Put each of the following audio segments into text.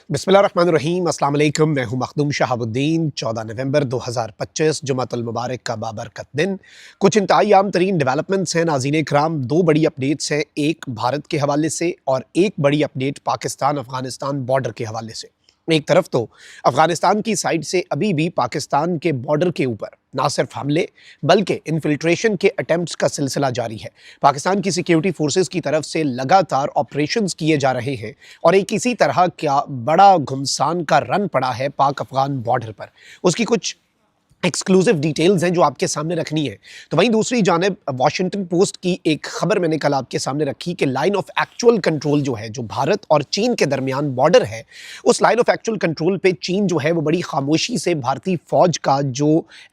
बिस्मिल्लाहिर्रहमानिर्रहीम, अस्सलाम वालेकुम। मैं हूं मखदूम शहाबुद्दीन। 14 नवंबर 2025 जुमातुल मुबारक का बाबरकत दिन। कुछ इंतहाई आम तरीन डेवलपमेंट्स हैं नाज़रीन कराम। दो बड़ी अपडेट्स हैं, एक भारत के हवाले से और एक बड़ी अपडेट पाकिस्तान अफ़गानिस्तान बॉर्डर के हवाले से। एक तरफ तो अफ़गानिस्तान की साइड से अभी भी पाकिस्तान के बॉर्डर के ऊपर ना सिर्फ हमले बल्कि इन्फिल्ट्रेशन के अटेम्प्ट्स का सिलसिला जारी है। पाकिस्तान की सिक्योरिटी फोर्सेस की तरफ से लगातार ऑपरेशंस किए जा रहे हैं और एक इसी तरह का बड़ा घुमसान का रन पड़ा है पाक अफगान बॉर्डर पर। उसकी कुछ एक्सक्लूसिव डिटेल्स हैं जो आपके सामने रखनी है। तो वहीं दूसरी जानिब वॉशिंगटन पोस्ट की एक खबर मैंने कल आपके सामने रखी कि लाइन ऑफ एक्चुअल कंट्रोल जो है, जो भारत और चीन के दरमियान बॉर्डर है, उस लाइन ऑफ एक्चुअल कंट्रोल पे चीन जो है वो बड़ी खामोशी से भारतीय फौज का जो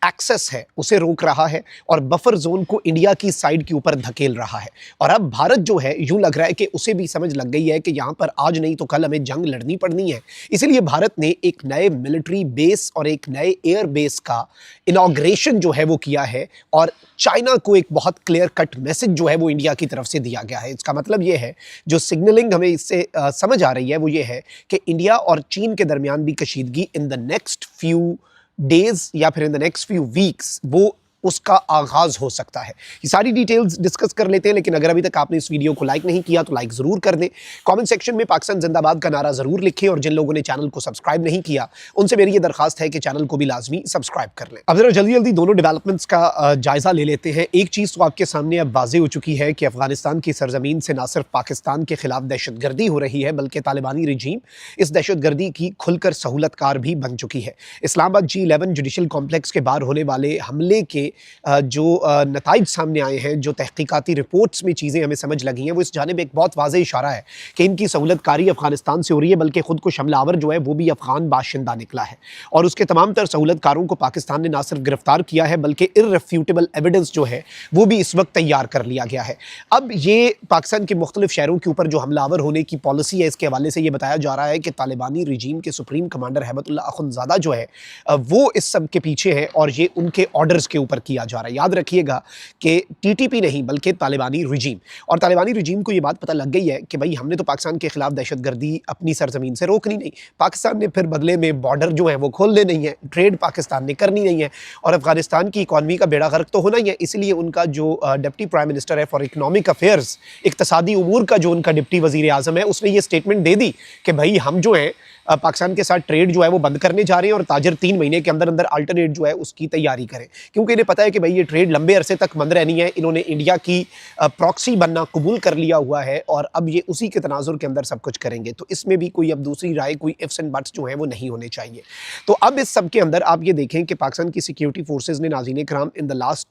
एक्सेस है उसे रोक रहा है और बफर जोन को इंडिया की साइड के ऊपर धकेल रहा है। और अब भारत जो है, यूं लग रहा है कि उसे भी समझ लग गई है कि यहाँ पर आज नहीं तो कल हमें जंग लड़नी पड़नी है। इसीलिए भारत ने एक नए मिलिट्री बेस और एक नए एयर बेस का इनॉग्रेशन जो है वो किया है और चाइना को एक बहुत क्लियर कट मैसेज जो है वो इंडिया की तरफ से दिया गया है। इसका मतलब ये है, जो सिग्नलिंग हमें इससे समझ आ रही है वो ये है कि इंडिया और चीन के दरमियान भी कशीदगी in the next few days या फिर in the next few weeks वो उसका आगाज हो सकता है। ये सारी डिटेल्स डिस्कस कर लेते हैं, लेकिन अगर अभी तक आपने इस वीडियो को लाइक नहीं किया तो लाइक ज़रूर कर दें। कमेंट सेक्शन में पाकिस्तान जिंदाबाद का नारा ज़रूर लिखें और जिन लोगों ने चैनल को सब्सक्राइब नहीं किया उनसे मेरी ये दरखास्त है कि चैनल को भी लाजमी सब्सक्राइब कर लें। अब जरा जल्दी जल्दी दोनों डेवलपमेंट्स का जायज़ा ले लेते हैं। एक चीज़ तो आपके सामने अब वाज़ेह हो चुकी है कि अफगानिस्तान की सरजमीन से ना सिर्फ पाकिस्तान के खिलाफ दहशतगर्दी हो रही है बल्कि तालिबानी रजीम इस दहशतगर्दी की खुलकर सहूलतकार भी बन चुकी है। इस्लामाबाद G11 जुडिशल कॉम्प्लेक्स के बाहर होने वाले हमले के जो नताइज सामने आए हैं, जो तहकीकाती रिपोर्ट्स में चीज़ें हमें समझ लगी हैं, वो इस जानिब एक बहुत वाज़ेह इशारा है कि इनकी सहूलतकारी अफगानिस्तान से हो रही है, बल्कि खुद को हमलावर जो है वो भी अफगान बाशिंदा निकला है और उसके तमाम तर सहूलतकारों को पाकिस्तान ने ना सिर्फ गिरफ्तार किया है बल्कि इर्रेफ्यूटेबल एविडेंस जो है वो भी इस वक्त तैयार कर लिया गया है। अब ये पाकिस्तान के मुख्तलिफ शहरों के ऊपर जो हमलावर होने की पॉलिसी है, इसके हवाले से ये बताया जा रहा है कि तालिबानी रजीम के सुप्रीम कमांडर हैबतुल्लाह अखुंज़ादा जो है वो इस सब के पीछे है और ये उनके ऑर्डर्स के ऊपर किया जा रहा है। याद रखिएगा कि टीटीपी नहीं बल्कि तालिबानी रजीम, और तालिबानी रजीम को ये बात पता लग गई है कि भाई हमने तो पाकिस्तान के खिलाफ दहशतगर्दी अपनी सरजमीन से रोकनी नहीं, पाकिस्तान ने फिर बदले में बॉर्डर जो है वो खोलने नहीं है, ट्रेड पाकिस्तान ने करनी नहीं है और अफगानिस्तान की इकॉनमी का बेड़ा गर्क तो होना ही है। इसलिए उनका जो डिप्टी प्राइम मिनिस्टर है फॉर इकनॉमिक अफेयर्स, इक्तसादी उमूर का जो उनका डिप्टी वजीर आज़म है, उसने ये स्टेटमेंट दे दी कि भाई हम जो है पाकिस्तान के साथ ट्रेड जो है वो बंद करने जा रहे हैं और ताजर 3 महीने के अंदर अंदर अल्टरनेट जो है उसकी तैयारी करें, क्योंकि इन्हें पता है कि भाई ये ट्रेड लंबे अरसे तक बंद रहनी है। इन्होंने इंडिया की प्रॉक्सी बनना कबूल कर लिया हुआ है और अब ये उसी के तनाजुर के अंदर सब कुछ करेंगे। तो इसमें भी कोई अब दूसरी राय, कोई इफ्स एंड बट्स जो है वो नहीं होने चाहिए। तो अब इस सब के अंदर आप ये देखें कि पाकिस्तान की सिक्योरिटी फोर्सेज ने नाज़रीन कराम इन द लास्ट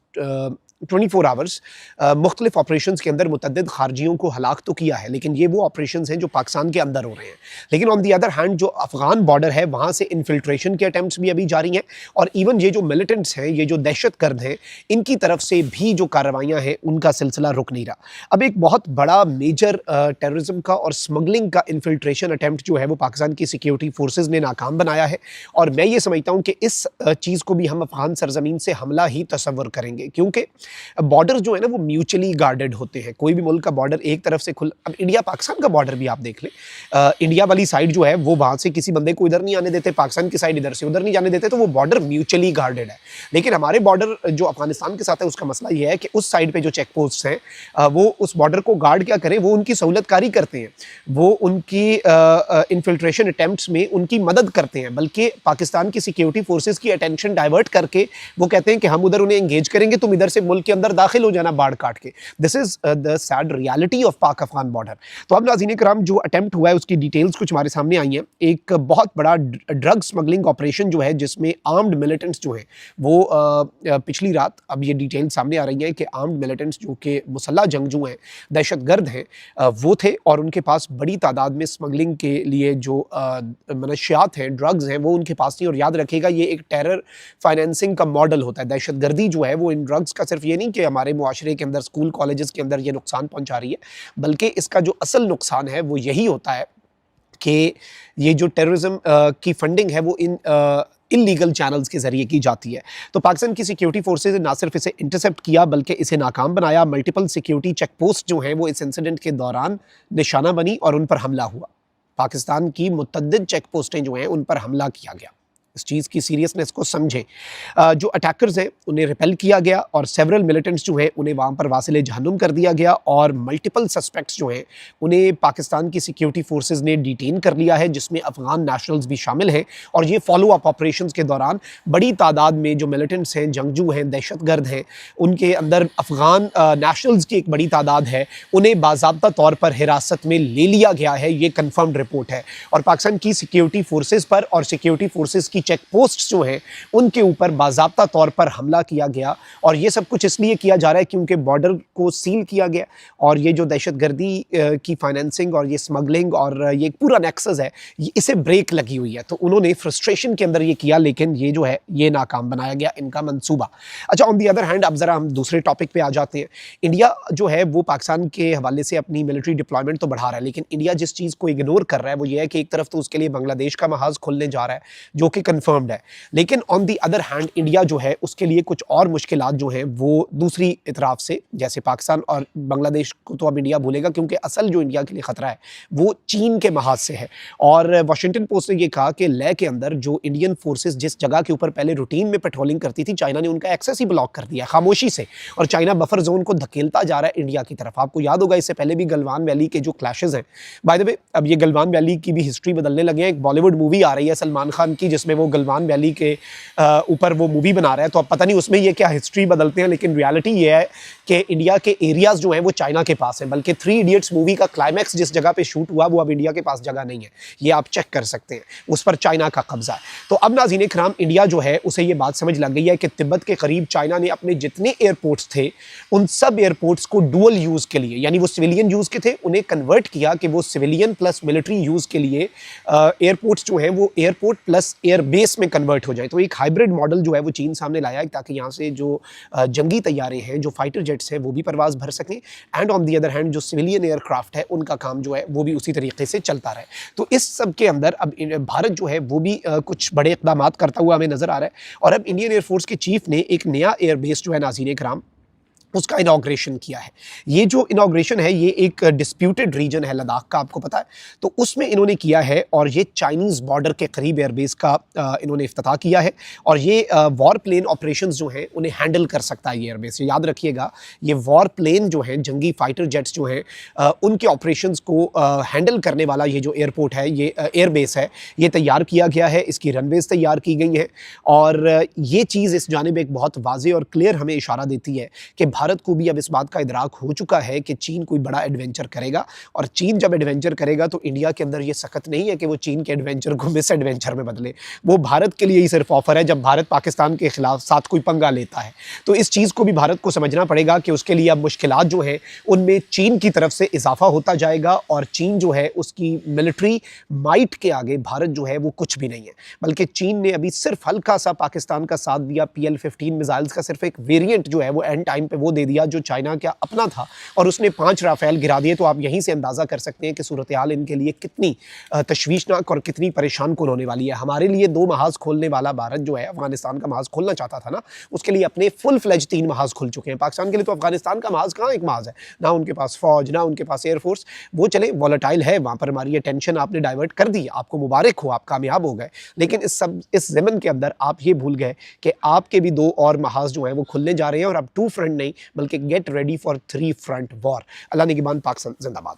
24 आवर्स मुख्तलिफ ऑपरेशंस के अंदर मुतअद्दिद खारजियों को हलाक तो किया है, लेकिन ये वो ऑपरेशंस हैं जो पाकिस्तान के अंदर हो रहे हैं। लेकिन ऑन दी अदर हैंड जो अफगान बॉर्डर है वहाँ से इन्फिल्ट्रेशन के अटैम्प्ट्स भी अभी जारी हैं और इवन ये जो मिलिटेंट्स हैं, ये जो दहशतगर्द हैं, इनकी तरफ से भी जो कार्रवाइयाँ हैं उनका सिलसिला रुक नहीं रहा। अब एक बहुत बड़ा मेजर टेररिज्म का और स्मगलिंग का इन्फिल्ट्रेशन अटैम्प्ट जो है वो पाकिस्तान की सिक्योरिटी फोर्सेज ने नाकाम बनाया है और मैं ये समझता हूँ कि इस चीज़ को भी हम अफगान सरजमीन से हमला ही तसव्वुर करेंगे, क्योंकि बॉर्डर जो है ना वो म्यूचुअली गार्डेड होते हैं। कोई भी मुल्क का बॉर्डर एक तरफ से खुल, अब इंडिया पाकिस्तान का बॉर्डर भी आप देख लें, इंडिया वाली साइड जो है वो वहाँ से किसी बंदे को इधर नहीं आने देते, पाकिस्तान की साइड इधर से उधर नहीं जाने देते, तो वो बॉर्डर म्यूचुअली गार्डेड है। लेकिन हमारे बॉर्डर जो अफगानिस्तान के साथ है उसका मसला ये है कि उस साइड पे जो चेक पोस्ट हैं वो उस बॉर्डर को गार्ड क्या करें, वो उनकी सहूलतकारी करते हैं, वो उनकी इन्फिल्ट्रेशन अटैम्प्ट्स में उनकी मदद करते हैं, बल्कि पाकिस्तान की सिक्योरिटी फोर्सेज की अटेंशन डाइवर्ट करके वो कहते हैं कि हम उधर उन्हें एंगेज करेंगे, तुम इधर से मुल्क के अंदर दाखिल हो जाना बाढ़ काट के। This is the sad reality of पाक अफगान बॉर्डर। तो अब नाज़रीन कराम जो अटेम्प्ट हुआ है उसकी डिटेल्स कुछ हमारे सामने आई हैं। एक बहुत बड़ा ड्रग स्मगलिंग ऑपरेशन जो है जिसमें आर्म्ड मिलिटेंट्स जो हैं वो पिछली रात, अब ये डिटेल सामने आ रही है कि आर्म्ड मिलिटेंट्स जो कि मुसल्ला जंगजू हैं, दहशतगर्द हैं, वो थे और उनके पास बड़ी तादाद में स्मगलिंग के लिए जो मनशियात हैं, ड्रग्स हैं, वो उनके पास थी। और याद रखिएगा ये एक टेरर फाइनेंसिंग का मॉडल होता है। दहशतगर्दी जो है वो इन ड्रग्स का सिर्फ ये नहीं कि हमारे मुआशरे के अंदर, स्कूल कॉलेजेस के अंदर ये नुकसान पहुंचा रही है, बल्कि इसका जो असल नुकसान है वो यही होता है कि ये जो टेररिज्म की फंडिंग है वो इन इलीगल चैनल्स के जरिए की जाती है। तो पाकिस्तान की सिक्योरिटी फोर्सेज ने ना सिर्फ इसे इंटरसेप्ट किया बल्कि इसे नाकाम बनाया। मल्टीपल सिक्योरिटी चेक पोस्ट जो हैं वो इस इंसिडेंट के दौरान निशाना बनी और उन पर हमला हुआ। पाकिस्तान की मुतअद्दिद चेक पोस्टें जो हैं उन पर हमला किया गया। इस चीज़ की सीरियसनेस को समझें। जो अटैकर्स हैं उन्हें रिपेल किया गया और सेवरल मिलिटेंट्स जो हैं उन्हें वहाँ पर वासिले जहन्नुम कर दिया गया और मल्टीपल सस्पेक्ट्स जो हैं उन्हें पाकिस्तान की सिक्योरिटी फोर्सेस ने डिटेन कर लिया है, जिसमें अफगान नेशनल्स भी शामिल हैं। और ये फॉलो अप ऑपरेशंस के दौरान बड़ी तादाद में जो मिलिटेंट्स हैं, जंगजू हैं, दहशतगर्द हैं, उनके अंदर अफगान नेशनल्स की एक बड़ी तादाद है, उन्हें बाज़ाब्ता तौर पर हिरासत में ले लिया गया है। ये कन्फर्म्ड रिपोर्ट है। और पाकिस्तान की सिक्योरिटी फोर्सेस पर और सिक्योरिटी फोर्सेस की चेक पोस्ट जो हैं उनके ऊपर बाज़ाब्ता तौर पर हमला किया गया। और ये सब कुछ इसलिए किया जा रहा है क्योंकि बॉर्डर को सील किया गया और ये जो दहशतगर्दी की फाइनेंसिंग और ये स्मगलिंग और ये पूरा नेक्सस है, इसे ब्रेक लगी हुई है। तो उन्होंने फ्रस्ट्रेशन के अंदर ये किया, लेकिन ये जो है ये नाकाम बनाया गया इनका मंसूबा। अच्छा, ऑन दी अदर हैंड अब ज़रा हम दूसरे टॉपिक पे आ जाते हैं। इंडिया जो है वो पाकिस्तान के हवाले से अपनी मिलिट्री डिप्लॉयमेंट तो बढ़ा रहा है, लेकिन इंडिया जिस चीज़ को इग्नोर कर रहा है वो ये है कि एक तरफ तो उसके लिए बांग्लादेश का महाज खोलने जा रहा है जो कि कंफर्म्ड है, लेकिन on the other hand India जो है उसके लिए कुछ और मुश्किलात जो हैं वो दूसरी इतराफ से, जैसे पाकिस्तान और बांग्लादेश को तो अब इंडिया भूलेगा क्योंकि असल जो इंडिया के लिए खतरा है वो चीन के महाज से है। और वाशिंगटन पोस्ट ने ये कहा कि लेह के अंदर जो इंडियन फोर्सेस जिस जगह के ऊपर पहले रूटीन में पेट्रोलिंग करती थी, चाइना ने उनका एक्सेस ही ब्लॉक कर दिया खामोशी से, और चाइना बफर जोन को धकेलता जा रहा है इंडिया की तरफ। आपको याद होगा इससे पहले भी गलवान वैली के जो क्लैशेस हैं, बाय द वे अब ये गलवान वैली की भी हिस्ट्री बदलने लगे हैं। एक बॉलीवुड मूवी आ रही है सलमान खान की जिसमें वो गलवान वैली के ऊपर वो मूवी बना रहा है, तो अब पता नहीं उसमें ये क्या हिस्ट्री बदलते हैं, लेकिन रियलिटी ये है कि इंडिया के एरियाज जो हैं वो चाइना के पास है। बल्कि 3 इडियट्स मूवी का क्लाइमैक्स जिस जगह पे शूट हुआ वो अब इंडिया के पास जगह नहीं है, ये आप चेक कर सकते हैं, उस पर चाइना का कब्जा है। तो अब नाज़रीन इकराम, इंडिया जो है उसे ये बात समझ लग गई है कि तिब्बत के करीब चाइना ने अपने जितने एयरपोर्ट्स थे उन सब एयरपोर्ट्स को डुअल यूज़ के लिए, यानी वो सिविलियन यूज़ के थे, उन्हें कन्वर्ट किया कि वो सिविलियन प्लस मिलिट्री यूज़ के लिए एयरपोर्ट्स जो हैं वो एयरपोर्ट प्लस एयरबेस में कन्वर्ट हो जाए। तो एक हाइब्रिड मॉडल जो है वो चीन सामने लाया है ताकि यहाँ से जो जंगी तैयारे हैं, जो फाइटर जेट्स हैं, वो भी परवाज़ भर सकें, and on the other hand जो सिविलियन एयरक्राफ्ट है उनका काम जो है वो भी उसी तरीके से चलता रहे। तो इस सब के अंदर अब भारत जो है वो भी कुछ बड़े इक़दाम करता हुआ हमें नज़र आ रहा है। और अब इंडियन एयरफोर्स के चीफ ने एक नया एयरबेस जो है नाज़रीन इकराम उसका इनॉग्रेशन किया है। ये जो इनॉग्रेशन है ये एक डिस्प्यूटेड रीजन है लद्दाख का, आपको पता है, तो उसमें इन्होंने किया है और ये चाइनीज़ बॉर्डर के करीब एयरबेस का इन्होंने इफ्तिताह किया है। और ये वॉर प्लेन ऑपरेशंस जो हैं उन्हें हैंडल कर सकता है ये एयरबेस। याद रखिएगा, ये वॉर प्लेन जो हैं, जंगी फाइटर जेट्स जो हैं, उनके ऑपरेशंस को हैंडल करने वाला ये जो एयरपोर्ट है, ये एयरबेस है, ये तैयार किया गया है, इसकी रनवेज तैयार की गई हैं। और ये चीज़ इस जानिब एक बहुत वाज़े और क्लियर हमें इशारा देती है कि भारत को भी अब इस बात का इदराक हो चुका है कि चीन कोई बड़ा एडवेंचर करेगा, और चीन जब एडवेंचर करेगा तो इंडिया के अंदर ये सख्त नहीं है कि वो चीन के एडवेंचर को मिस एडवेंचर में बदले। वो भारत के लिए ही सिर्फ ऑफर है जब भारत पाकिस्तान के खिलाफ साथ कोई पंगा लेता है। तो इस चीज़ को भी भारत को समझना पड़ेगा कि उसके लिए अब मुश्किलात जो हैं उनमें चीन की तरफ से इजाफा होता जाएगा, और चीन जो है उसकी मिलिट्री माइट के आगे भारत जो है वो कुछ भी नहीं है। बल्कि चीन ने अभी सिर्फ हल्का सा पाकिस्तान का साथ दिया, PL-15 मिसाइल्स का सिर्फ एक वेरिएंट जो है वो एंड टाइम पे वो दे दिया जो चाइना का अपना था, और उसने 5 राफेल गिरा दिए। तो आप यहीं से अंदाज़ा कर सकते हैं कि सूरत हाल इनके लिए कितनी तशवीशनाक और कितनी परेशान कुन होने वाली है। हमारे लिए 2 महाज खोलने वाला भारत जो है, अफगानिस्तान का महाज खोलना चाहता था ना, उसके लिए अपने फुल फ्लेज 3 महाज खुल चुके हैं। पाकिस्तान के लिए तो अफगानिस्तान का महाज कहाँ एक महाज है, ना उनके पास फौज, ना उनके पास एयरफोर्स। वो चले वॉलेटाइल है, वहाँ पर हमारी अटेंशन आपने डाइवर्ट कर दी, आपको मुबारक हो, आप कामयाब हो गए। लेकिन इस ज़मन के अंदर आप ये भूल गए कि आपके भी 2 और महाज जो हैं वो खुलने जा रहे हैं, और अब 2 फ्रंट नहीं बल्कि get ready for 3 front war. अल्लाह निगहबान, पाकिस्तान जिंदाबाद।